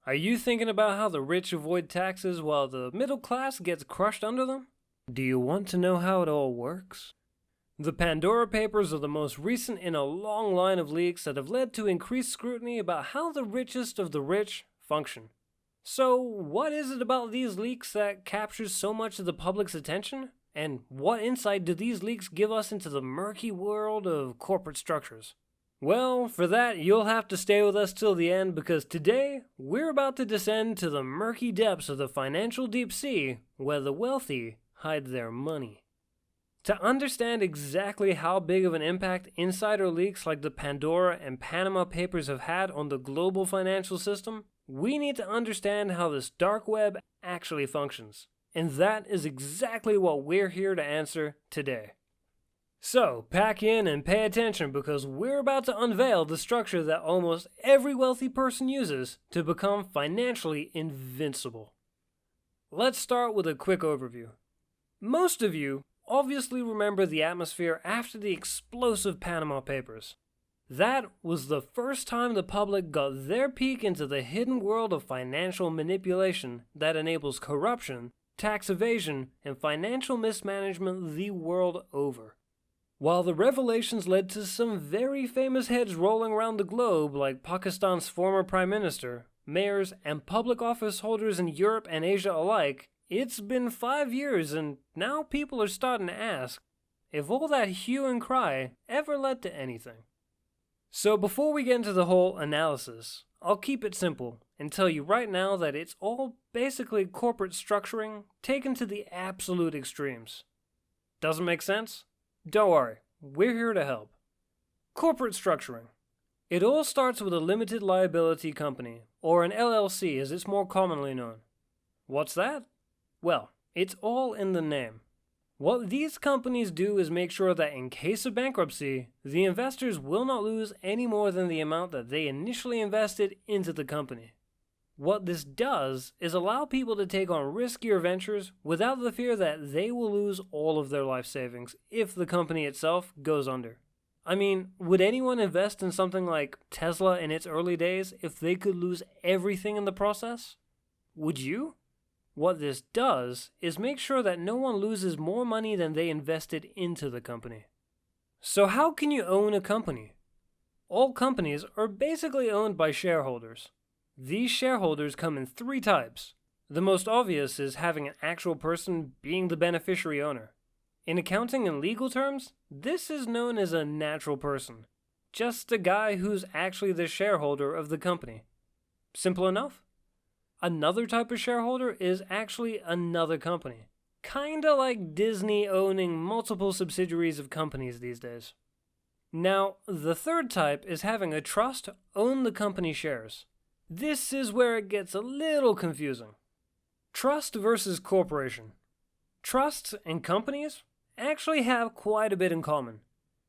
Are you thinking about how the rich avoid taxes while the middle class gets crushed under them? Do you want to know how it all works? The Pandora Papers are the most recent in a long line of leaks that have led to increased scrutiny about how the richest of the rich function. So, what is it about these leaks that captures so much of the public's attention? And what insight do these leaks give us into the murky world of corporate structures? Well, for that, you'll have to stay with us till the end because today, we're about to descend to the murky depths of the financial deep sea where the wealthy hide their money. To understand exactly how big of an impact insider leaks like the Pandora and Panama Papers have had on the global financial system, we need to understand how this dark web actually functions. And that is exactly what we're here to answer today. So, pack in and pay attention because we're about to unveil the structure that almost every wealthy person uses to become financially invincible. Let's start with a quick overview. Most of you obviously remember the atmosphere after the explosive Panama Papers. That was the first time the public got their peek into the hidden world of financial manipulation that enables corruption, tax evasion, and financial mismanagement the world over. While the revelations led to some very famous heads rolling around the globe like Pakistan's former prime minister, mayors, and public office holders in Europe and Asia alike, it's been 5 years and now people are starting to ask if all that hue and cry ever led to anything. So before we get into the whole analysis, I'll keep it simple and tell you right now that it's all basically corporate structuring taken to the absolute extremes. Doesn't make sense? Don't worry, we're here to help. Corporate structuring. It all starts with a limited liability company, or an LLC as it's more commonly known. What's that? Well, it's all in the name. What these companies do is make sure that in case of bankruptcy, the investors will not lose any more than the amount that they initially invested into the company. What this does is allow people to take on riskier ventures without the fear that they will lose all of their life savings if the company itself goes under. I mean, would anyone invest in something like Tesla in its early days if they could lose everything in the process? Would you? What this does is make sure that no one loses more money than they invested into the company. So how can you own a company? All companies are basically owned by shareholders. These shareholders come in 3 types. The most obvious is having an actual person being the beneficiary owner. In accounting and legal terms, this is known as a natural person. Just a guy who's actually the shareholder of the company. Simple enough? Another type of shareholder is actually another company. Kinda like Disney owning multiple subsidiaries of companies these days. Now, the third type is having a trust own the company shares. This is where it gets a little confusing. Trust versus corporation. Trusts and companies actually have quite a bit in common.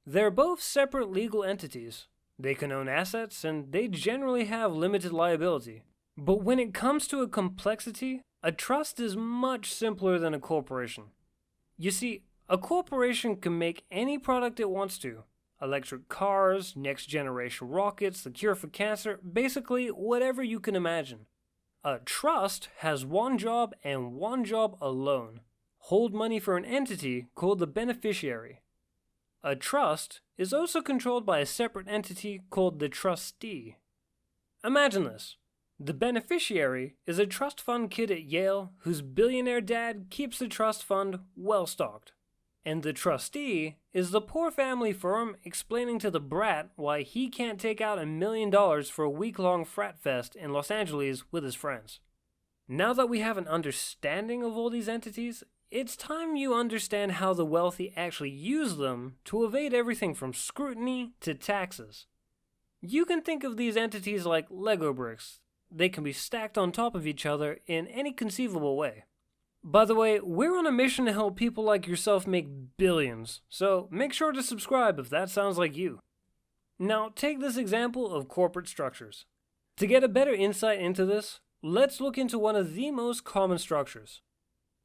They're both separate legal entities. They can own assets and they generally have limited liability. But when it comes to a complexity, a trust is much simpler than a corporation. You see, a corporation can make any product it wants to. Electric cars, next generation rockets, the cure for cancer, basically whatever you can imagine. A trust has one job and one job alone: hold money for an entity called the beneficiary. A trust is also controlled by a separate entity called the trustee. Imagine this. The beneficiary is a trust fund kid at Yale whose billionaire dad keeps the trust fund well stocked. And the trustee is the poor family firm explaining to the brat why he can't take out $1 million for a week-long frat fest in Los Angeles with his friends. Now that we have an understanding of all these entities, it's time you understand how the wealthy actually use them to evade everything from scrutiny to taxes. You can think of these entities like Lego bricks. They can be stacked on top of each other in any conceivable way. By the way, we're on a mission to help people like yourself make billions, so make sure to subscribe if that sounds like you. Now, take this example of corporate structures. To get a better insight into this, let's look into one of the most common structures.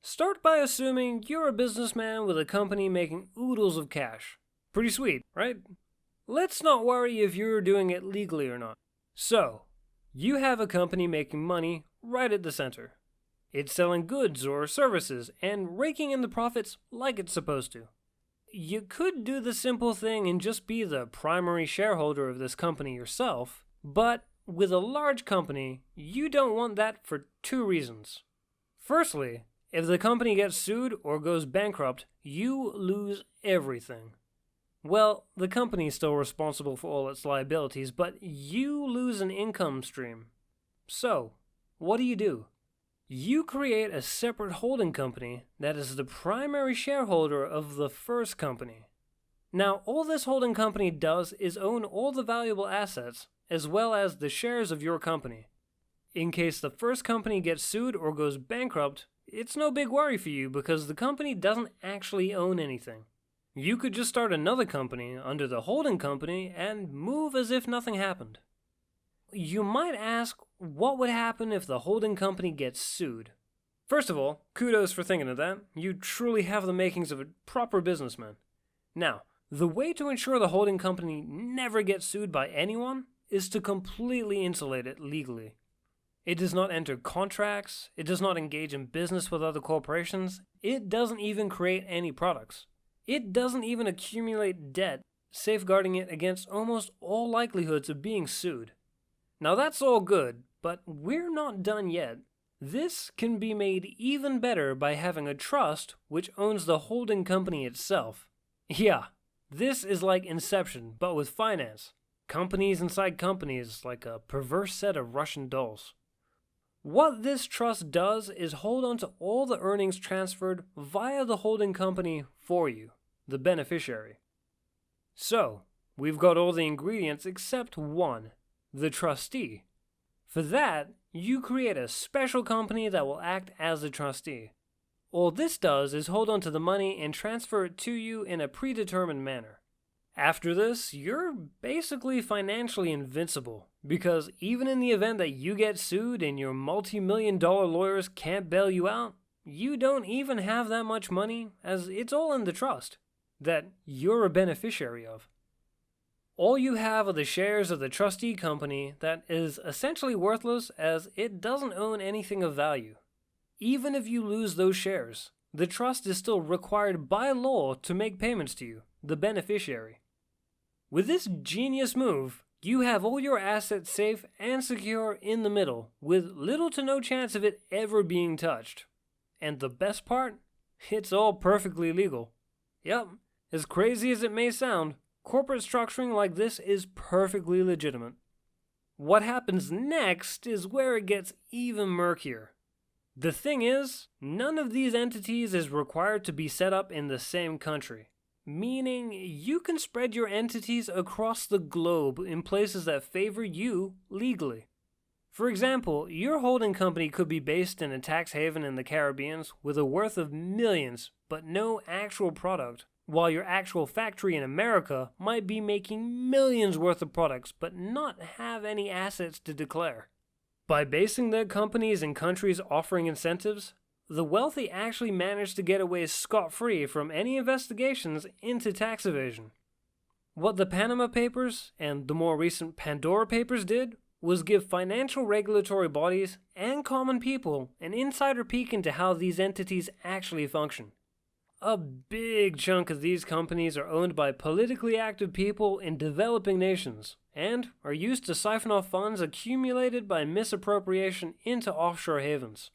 Start by assuming you're a businessman with a company making oodles of cash. Pretty sweet, right? Let's not worry if you're doing it legally or not. So, You have a company making money right at the center. It's selling goods or services and raking in the profits like it's supposed to. You could do the simple thing and just be the primary shareholder of this company yourself, but with a large company, you don't want that for two reasons. Firstly, if the company gets sued or goes bankrupt, you lose everything. Well, the company is still responsible for all its liabilities, but you lose an income stream. So, what do? You create a separate holding company that is the primary shareholder of the first company. Now, all this holding company does is own all the valuable assets, as well as the shares of your company. In case the first company gets sued or goes bankrupt, it's no big worry for you because the company doesn't actually own anything. You could just start another company under the holding company and move as if nothing happened. You might ask, what would happen if the holding company gets sued? First of all, kudos for thinking of that. You truly have the makings of a proper businessman. Now, the way to ensure the holding company never gets sued by anyone is to completely insulate it legally. It does not enter contracts, it does not engage in business with other corporations, it doesn't even create any products. It doesn't even accumulate debt, safeguarding it against almost all likelihoods of being sued. Now that's all good, but we're not done yet. This can be made even better by having a trust which owns the holding company itself. Yeah, this is like Inception, but with finance. Companies inside companies, like a perverse set of Russian dolls. What this trust does is hold on to all the earnings transferred via the holding company for you, the beneficiary. So, we've got all the ingredients except one, the trustee. For that, you create a special company that will act as a trustee. All this does is hold on to the money and transfer it to you in a predetermined manner. After this, you're basically financially invincible, because even in the event that you get sued and your multi-million-dollar lawyers can't bail you out, you don't even have that much money, as it's all in the trust that you're a beneficiary of. All you have are the shares of the trustee company that is essentially worthless as it doesn't own anything of value. Even if you lose those shares, the trust is still required by law to make payments to you, the beneficiary. With this genius move, you have all your assets safe and secure in the middle, with little to no chance of it ever being touched. And the best part? It's all perfectly legal. Yep, as crazy as it may sound, corporate structuring like this is perfectly legitimate. What happens next is where it gets even murkier. The thing is, none of these entities is required to be set up in the same country. Meaning, you can spread your entities across the globe in places that favor you legally. For example, your holding company could be based in a tax haven in the Caribbean with a worth of millions, but no actual product, while your actual factory in America might be making millions worth of products, but not have any assets to declare. By basing their companies in countries offering incentives, the wealthy actually manage to get away scot-free from any investigations into tax evasion. What the Panama Papers and the more recent Pandora Papers did was give financial regulatory bodies and common people an insider peek into how these entities actually function. A big chunk of these companies are owned by politically active people in developing nations and are used to siphon off funds accumulated by misappropriation into offshore havens.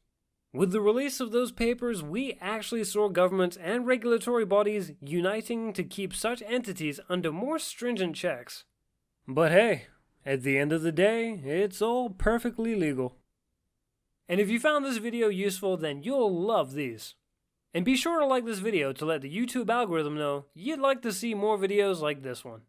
With the release of those papers, we actually saw governments and regulatory bodies uniting to keep such entities under more stringent checks. But hey, at the end of the day, it's all perfectly legal. And if you found this video useful, then you'll love these. And be sure to like this video to let the YouTube algorithm know you'd like to see more videos like this one.